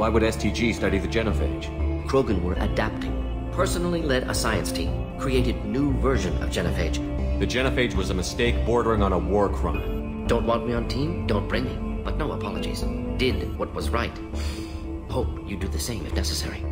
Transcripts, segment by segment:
Why would STG study the genophage? Krogan were adapting. Personally led a science team. Created new version of genophage. The genophage was a mistake bordering on a war crime. Don't want me on team? Don't bring me. But no apologies. Did what was right. Hope you do the same if necessary.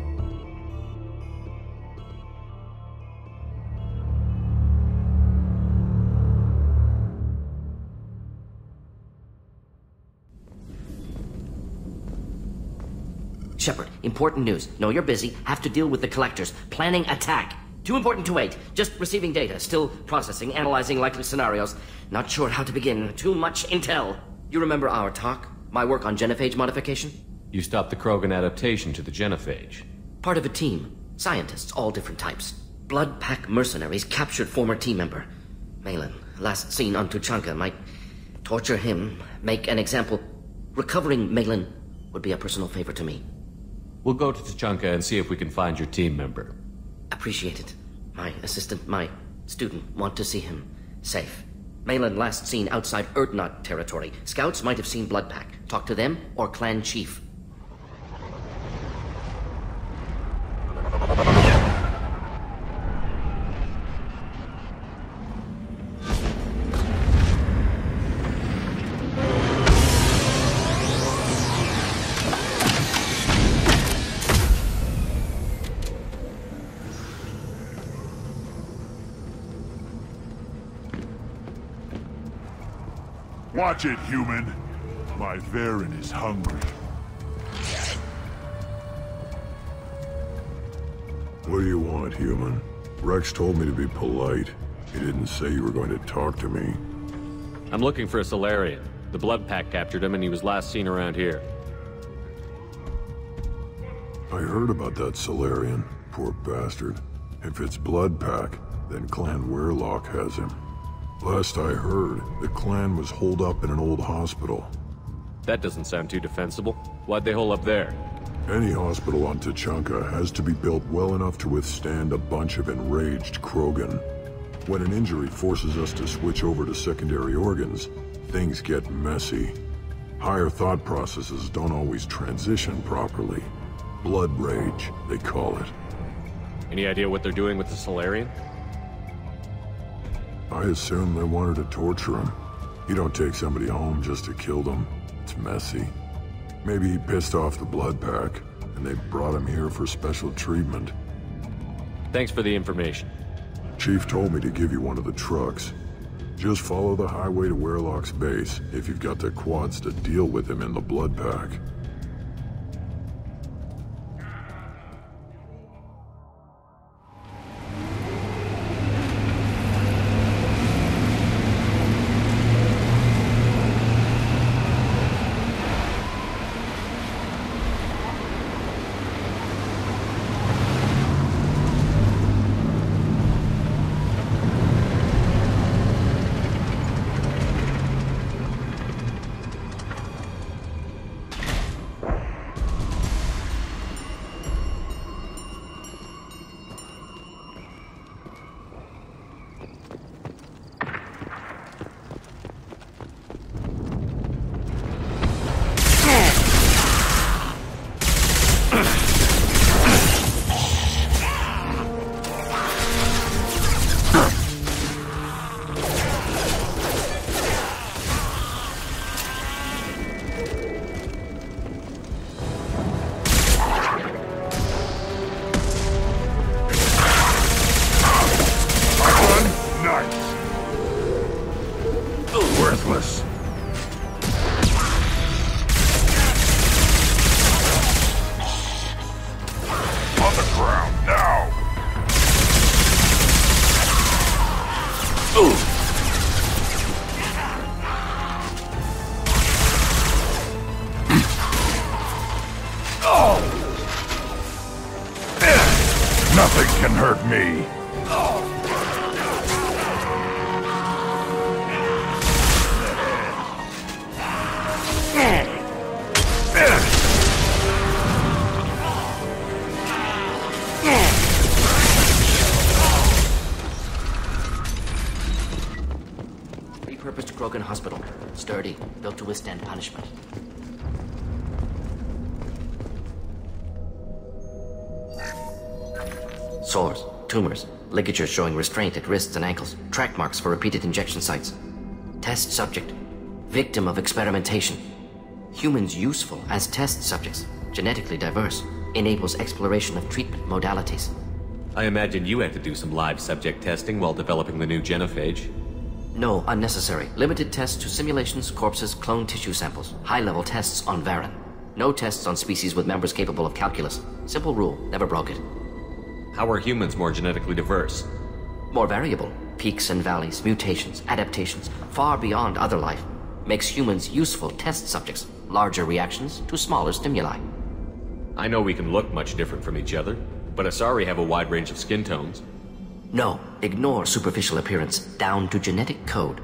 Shepard, important news. Know you're busy. Have to deal with the collectors. Planning attack. Too important to wait. Just receiving data. Still processing, analyzing likely scenarios. Not sure how to begin. Too much intel. You remember our talk? My work on genophage modification? You stopped the Krogan adaptation to the genophage. Part of a team. Scientists, all different types. Blood Pack mercenaries captured former team member. Malin, last seen on Tuchanka, might torture him, make an example. Recovering Malin would be a personal favor to me. We'll go to Tuchanka and see if we can find your team member. Appreciate it. My assistant, my student, want to see him safe. Malin last seen outside Erdnot territory. Scouts might have seen Bloodpack. Talk to them or clan chief. Watch it, human. My Varen is hungry. What do you want, human? Rex told me to be polite. He didn't say you were going to talk to me. I'm looking for a Solarian. The Blood Pack captured him and he was last seen around here. I heard about that Solarian. Poor bastard. If it's Blood Pack, then Clan Weirlock has him. Last I heard, the clan was holed up in an old hospital. That doesn't sound too defensible. Why'd they hole up there? Any hospital on Tuchanka has to be built well enough to withstand a bunch of enraged Krogan. When an injury forces us to switch over to secondary organs, things get messy. Higher thought processes don't always transition properly. Blood rage, they call it. Any idea what they're doing with the Solarian? I assume they wanted to torture him. You don't take somebody home just to kill them. It's messy. Maybe he pissed off the Blood Pack, and they brought him here for special treatment. Thanks for the information. Chief told me to give you one of the trucks. Just follow the highway to Weirlock's base, if you've got the quads to deal with him in the Blood Pack. Worthless. On the ground, now! Ooh. Oh! Nothing can hurt me. Repurposed Krogan hospital. Sturdy, built to withstand punishment. Sores, tumors, ligatures showing restraint at wrists and ankles, track marks for repeated injection sites. Test subject. Victim of experimentation. Humans useful as test subjects. Genetically diverse. Enables exploration of treatment modalities. I imagine you had to do some live subject testing while developing the new genophage. No, unnecessary. Limited tests to simulations, corpses, cloned tissue samples. High-level tests on Varen. No tests on species with members capable of calculus. Simple rule, never broke it. How are humans more genetically diverse? More variable. Peaks and valleys, mutations, adaptations, far beyond other life. Makes humans useful test subjects. Larger reactions to smaller stimuli. I know we can look much different from each other, but Asari have a wide range of skin tones. No, ignore superficial appearance, down to genetic code.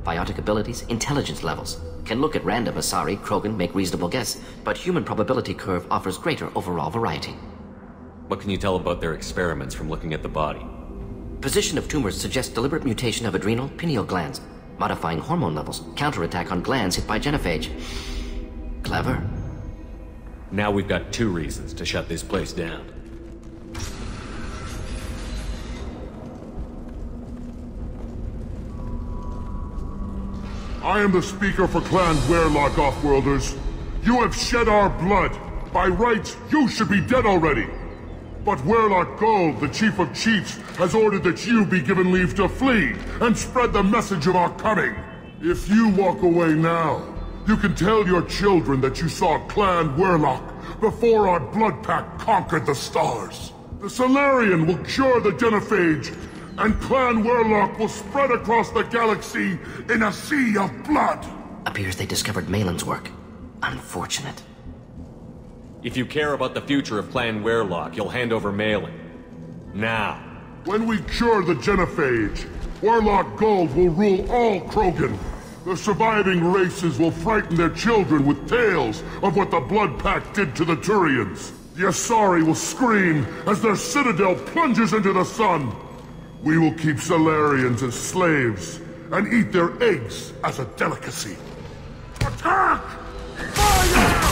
Biotic abilities, intelligence levels. Can look at random Asari, Krogan, make reasonable guess, but human probability curve offers greater overall variety. What can you tell about their experiments from looking at the body? Position of tumors suggests deliberate mutation of adrenal, pineal glands, modifying hormone levels, counterattack on glands hit by genophage. Clever. Now we've got 2 reasons to shut this place down. I am the speaker for Clan Werlock, Offworlders. You have shed our blood. By rights, you should be dead already. But Werlock Gold, the Chief of Chiefs, has ordered that you be given leave to flee and spread the message of our coming. If you walk away now, you can tell your children that you saw Clan Werlock before our blood pact conquered the stars. The Solarian will cure the genophage, and Clan Werlock will spread across the galaxy in a sea of blood. Appears they discovered Malin's work. Unfortunate. If you care about the future of Clan Werlock, you'll hand over Malin. Now. When we cure the genophage, Werlock Gold will rule all Krogan. The surviving races will frighten their children with tales of what the Blood Pact did to the Turians. The Asari will scream as their citadel plunges into the sun. We will keep Solarians as slaves and eat their eggs as a delicacy. Attack! Fire!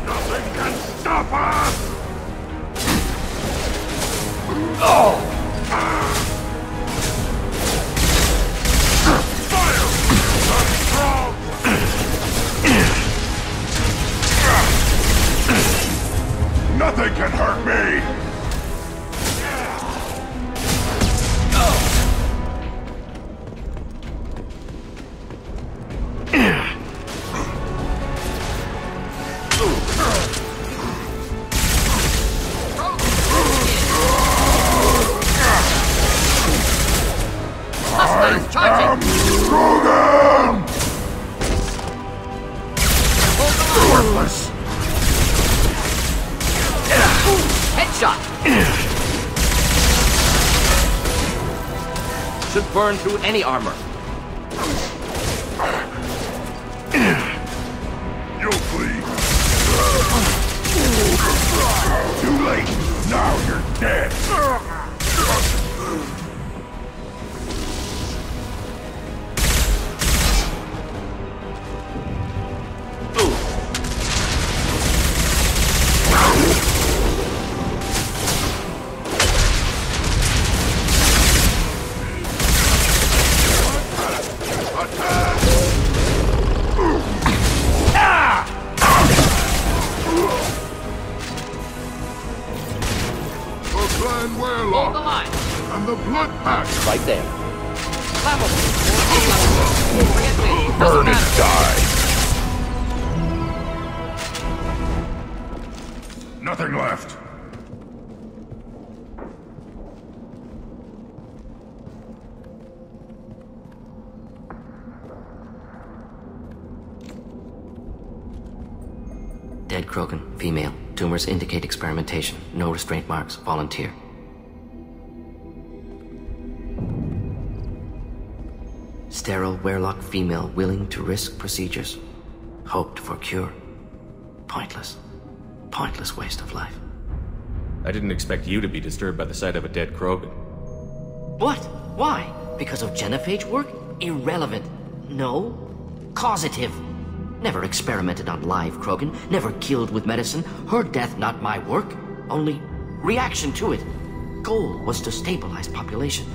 Nothing can stop us! Nothing can hurt me! Should burn through any armor. You'll bleed. Too late. Now you're dead. Hold the line. And the blood pact. Right there. Burn and die. Nothing left. Dead Krogan, female. Tumors indicate experimentation. No restraint marks. Volunteer. Sterile Werlock female willing to risk procedures. Hoped for cure. Pointless. Pointless waste of life. I didn't expect you to be disturbed by the sight of a dead Krogan. What? Why? Because of genophage work? Irrelevant. No. Causative. Never experimented on live Krogan, never killed with medicine. Her death not my work, only reaction to it. Goal was to stabilize population.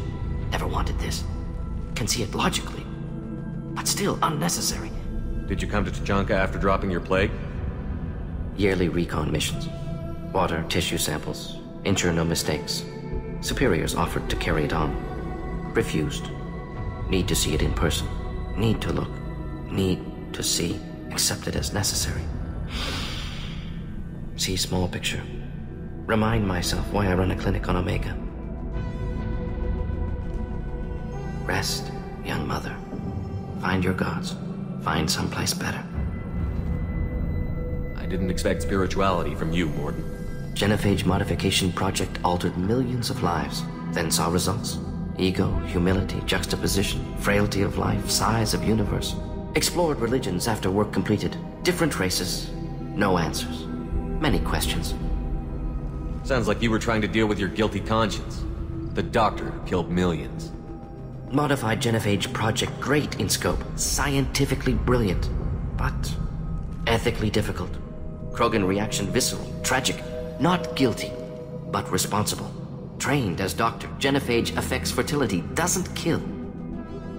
Never wanted this. Can see it logically, but still unnecessary. Did you come to Tuchanka after dropping your plague? Yearly recon missions. Water, tissue samples. Ensure no mistakes. Superiors offered to carry it on. Refused. Need to see it in person. Need to look. Need to see. Accepted as necessary. See small picture. Remind myself why I run a clinic on Omega. Rest, young mother. Find your gods. Find someplace better. I didn't expect spirituality from you, Mordin. Genophage modification project altered millions of lives. Then saw results. Ego, humility, juxtaposition, frailty of life, size of universe. Explored religions after work completed. Different races. No answers. Many questions. Sounds like you were trying to deal with your guilty conscience. The doctor who killed millions. Modified genophage project great in scope. Scientifically brilliant. But ethically difficult. Krogan reaction visceral, tragic. Not guilty, but responsible. Trained as doctor. Genophage affects fertility, doesn't kill.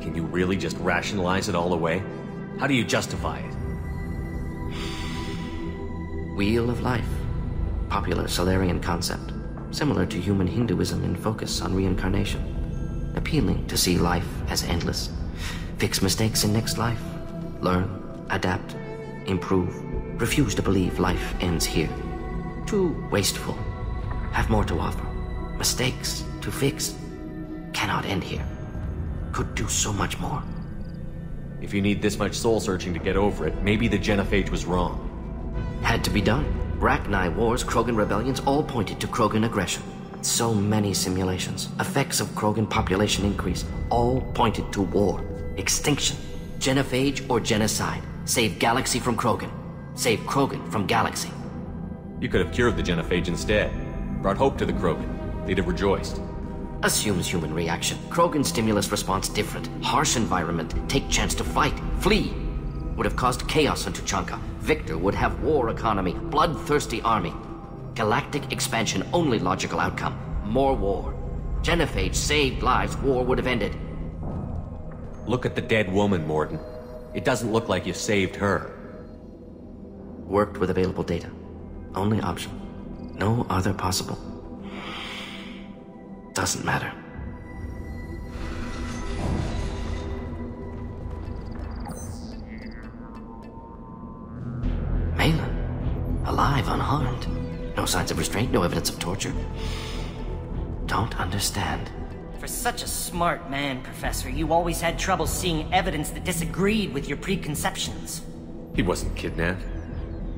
Can you really just rationalize it all away? How do you justify it? Wheel of life. Popular Solarian concept. Similar to human Hinduism in focus on reincarnation. Appealing to see life as endless. Fix mistakes in next life. Learn, adapt, improve. Refuse to believe life ends here. Too wasteful. Have more to offer. Mistakes to fix. Cannot end here. Could do so much more. If you need this much soul-searching to get over it, maybe the genophage was wrong. Had to be done. Rachni wars, Krogan rebellions, all pointed to Krogan aggression. So many simulations. Effects of Krogan population increase. All pointed to war. Extinction. Genophage or genocide. Save galaxy from Krogan. Save Krogan from galaxy. You could have cured the genophage instead. Brought hope to the Krogan. They'd have rejoiced. Assumes human reaction. Krogan stimulus response different. Harsh environment. Take chance to fight. Flee. Would have caused chaos on Tuchanka. Victor would have war economy. Bloodthirsty army. Galactic expansion only logical outcome. More war. Genophage saved lives. War would have ended. Look at the dead woman, Mordin. It doesn't look like you saved her. Worked with available data. Only option. No other possible. Doesn't matter. Malin. Alive, unharmed. No signs of restraint, no evidence of torture. Don't understand. For such a smart man, Professor, you always had trouble seeing evidence that disagreed with your preconceptions. He wasn't kidnapped.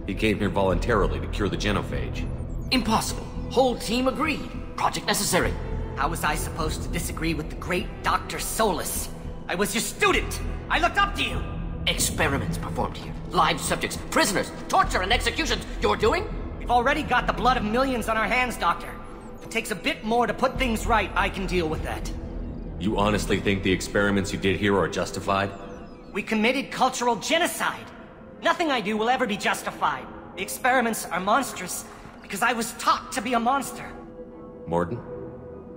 He came here voluntarily to cure the genophage. Impossible. Whole team agreed. Project necessary. How was I supposed to disagree with the great Dr. Solus? I was your student! I looked up to you! Experiments performed here. Live subjects, prisoners, torture and executions. You're doing? We've already got the blood of millions on our hands, Doctor. If it takes a bit more to put things right, I can deal with that. You honestly think the experiments you did here are justified? We committed cultural genocide. Nothing I do will ever be justified. The experiments are monstrous because I was taught to be a monster. Mordin?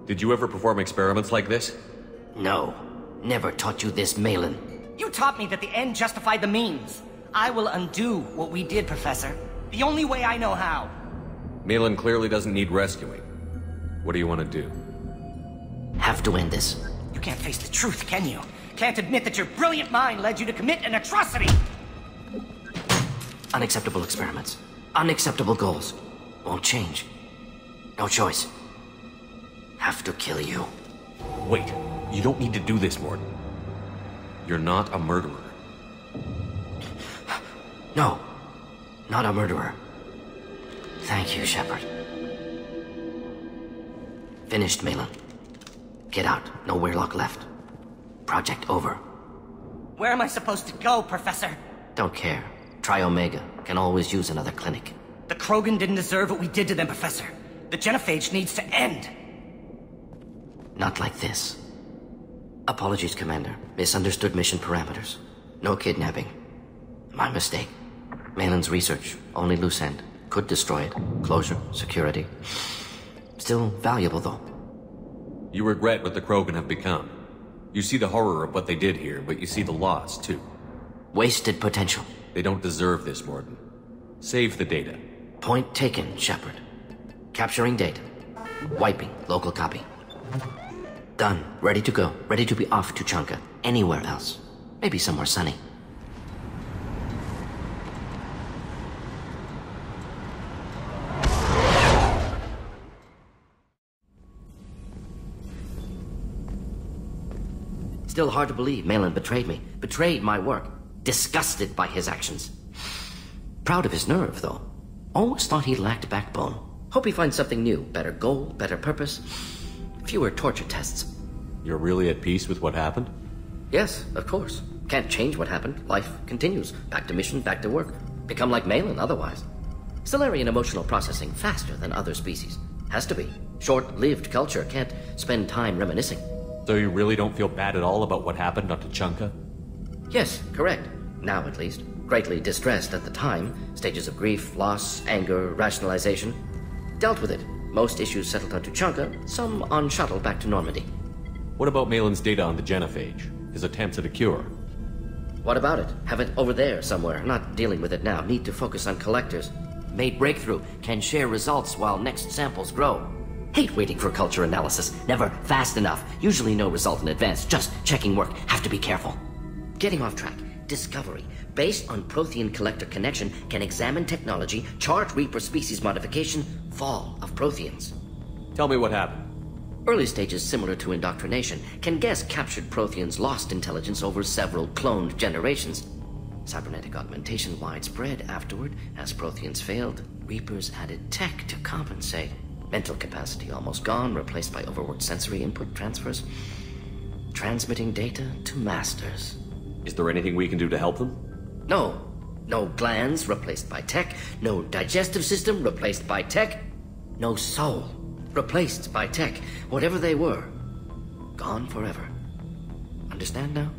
Did you ever perform experiments like this? No. Never taught you this, Malin. You taught me that the end justified the means. I will undo what we did, Professor. The only way I know how. Malin clearly doesn't need rescuing. What do you want to do? Have to end this. You can't face the truth, can you? Can't admit that your brilliant mind led you to commit an atrocity! Unacceptable experiments. Unacceptable goals. Won't change. No choice. Have to kill you. Wait, you don't need to do this, Mordin. You're not a murderer. No. Not a murderer. Thank you, Shepard. Finished, Malin. Get out. No Weirlock left. Project over. Where am I supposed to go, Professor? Don't care. Try Omega. Can always use another clinic. The Krogan didn't deserve what we did to them, Professor. The genophage needs to end. Not like this. Apologies, Commander. Misunderstood mission parameters. No kidnapping. My mistake. Malin's research, only loose end. Could destroy it. Closure, security. Still valuable, though. You regret what the Krogan have become. You see the horror of what they did here, but you see the loss, too. Wasted potential. They don't deserve this, Mordin. Save the data. Point taken, Shepard. Capturing data. Wiping local copy. Done. Ready to go. Ready to be off Tuchanka. Anywhere else. Maybe somewhere sunny. Still hard to believe Malin betrayed me. Betrayed my work. Disgusted by his actions. Proud of his nerve, though. Always thought he lacked backbone. Hope he finds something new. Better goal, better purpose. Fewer torture tests. You're really at peace with what happened? Yes, of course. Can't change what happened. Life continues. Back to mission, back to work. Become like Malin otherwise. Solarian emotional processing faster than other species. Has to be. Short-lived culture can't spend time reminiscing. So you really don't feel bad at all about what happened on Tuchanka? Yes, correct. Now at least. Greatly distressed at the time. Stages of grief, loss, anger, rationalization. Dealt with it. Most issues settled on Tuchanka, some on shuttle back to Normandy. What about Malin's data on the genophage? His attempts at a cure? What about it? Have it over there somewhere. Not dealing with it now. Need to focus on collectors. Made breakthrough. Can share results while next samples grow. Hate waiting for culture analysis. Never fast enough. Usually no result in advance. Just checking work. Have to be careful. Getting off track. Discovery. Based on Prothean collector connection, can examine technology, chart Reaper species modification, fall of Protheans. Tell me what happened. Early stages similar to indoctrination. Can guess captured Protheans lost intelligence over several cloned generations. Cybernetic augmentation widespread afterward. As Protheans failed, Reapers added tech to compensate. Mental capacity almost gone, replaced by overworked sensory input transfers. Transmitting data to masters. Is there anything we can do to help them? No. No glands replaced by tech. No digestive system replaced by tech. No soul replaced by tech. Whatever they were, gone forever. Understand now?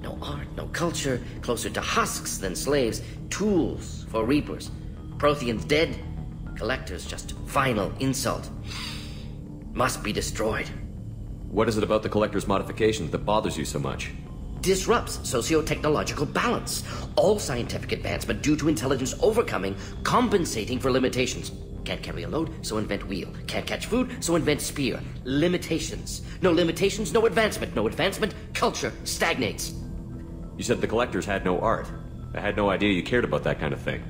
No art, no culture, closer to husks than slaves. Tools for Reapers. Protheans dead. Collectors just final insult. Must be destroyed. What is it about the Collector's modifications that bothers you so much? Disrupts socio-technological balance. All scientific advancement due to intelligence overcoming, compensating for limitations. Can't carry a load, so invent wheel. Can't catch food, so invent spear. Limitations. No limitations, no advancement. No advancement, culture stagnates. You said the Collectors had no art. I had no idea you cared about that kind of thing.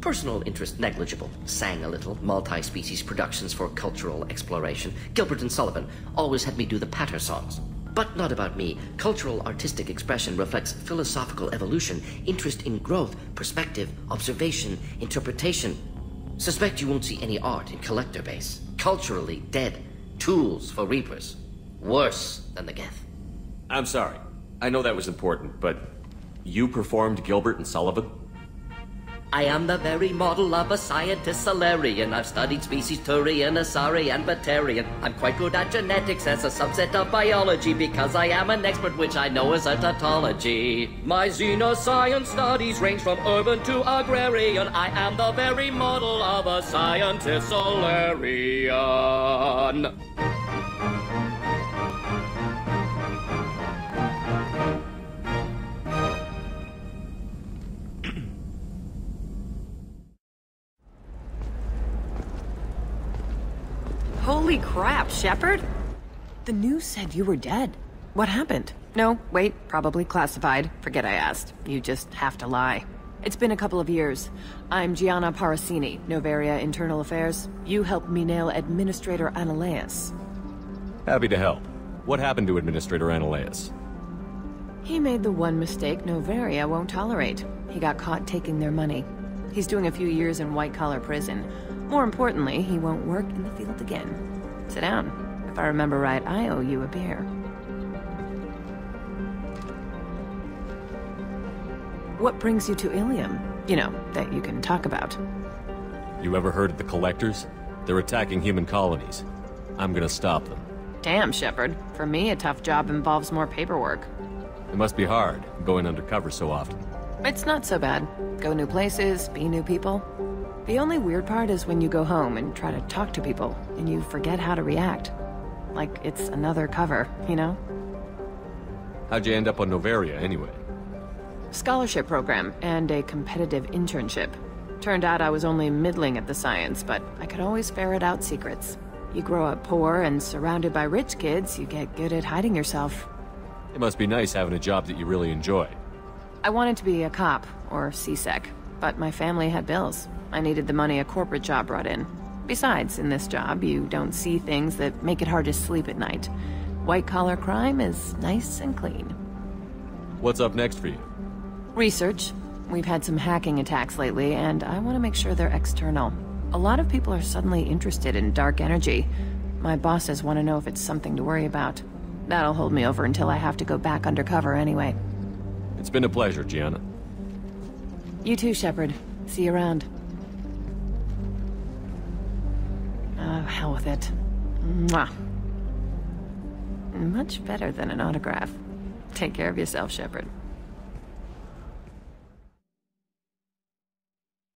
Personal interest negligible. Sang a little. Multi-species productions for cultural exploration. Gilbert and Sullivan always had me do the patter songs. But not about me. Cultural artistic expression reflects philosophical evolution, interest in growth, perspective, observation, interpretation. Suspect you won't see any art in collector base. Culturally dead. Tools for Reapers. Worse than the Geth. I'm sorry. I know that was important, but you performed Gilbert and Sullivan? I am the very model of a scientist Solarian. I've studied species Turian, Asari, and Batarian. I'm quite good at genetics as a subset of biology because I am an expert, which I know is a tautology. My xenoscience studies range from urban to agrarian. I am the very model of a scientist Solarian. Holy crap, Shepard? The news said you were dead. What happened? No, wait, probably classified. Forget I asked. You just have to lie. It's been a couple of years. I'm Gianna Parasini, Novaria Internal Affairs. You helped me nail Administrator Analeus. Happy to help. What happened to Administrator Analeus? He made the one mistake Novaria won't tolerate. He got caught taking their money. He's doing a few years in white-collar prison. More importantly, he won't work in the field again. Sit down. If I remember right, I owe you a beer. What brings you to Ilium? You know, that you can talk about. You ever heard of the Collectors? They're attacking human colonies. I'm gonna stop them. Damn, Shepard. For me, a tough job involves more paperwork. It must be hard, going undercover so often. It's not so bad. Go new places, be new people. The only weird part is when you go home and try to talk to people, and you forget how to react. Like it's another cover, you know? How'd you end up on Noveria, anyway? Scholarship program and a competitive internship. Turned out I was only middling at the science, but I could always ferret out secrets. You grow up poor and surrounded by rich kids, you get good at hiding yourself. It must be nice having a job that you really enjoy. I wanted to be a cop, or CSEC, but my family had bills. I needed the money a corporate job brought in. Besides, in this job, you don't see things that make it hard to sleep at night. White-collar crime is nice and clean. What's up next for you? Research. We've had some hacking attacks lately, and I want to make sure they're external. A lot of people are suddenly interested in dark energy. My bosses want to know if it's something to worry about. That'll hold me over until I have to go back undercover anyway. It's been a pleasure, Gianna. You too, Shepard. See you around. Oh, hell with it. Mwah. Much better than an autograph. Take care of yourself, Shepard.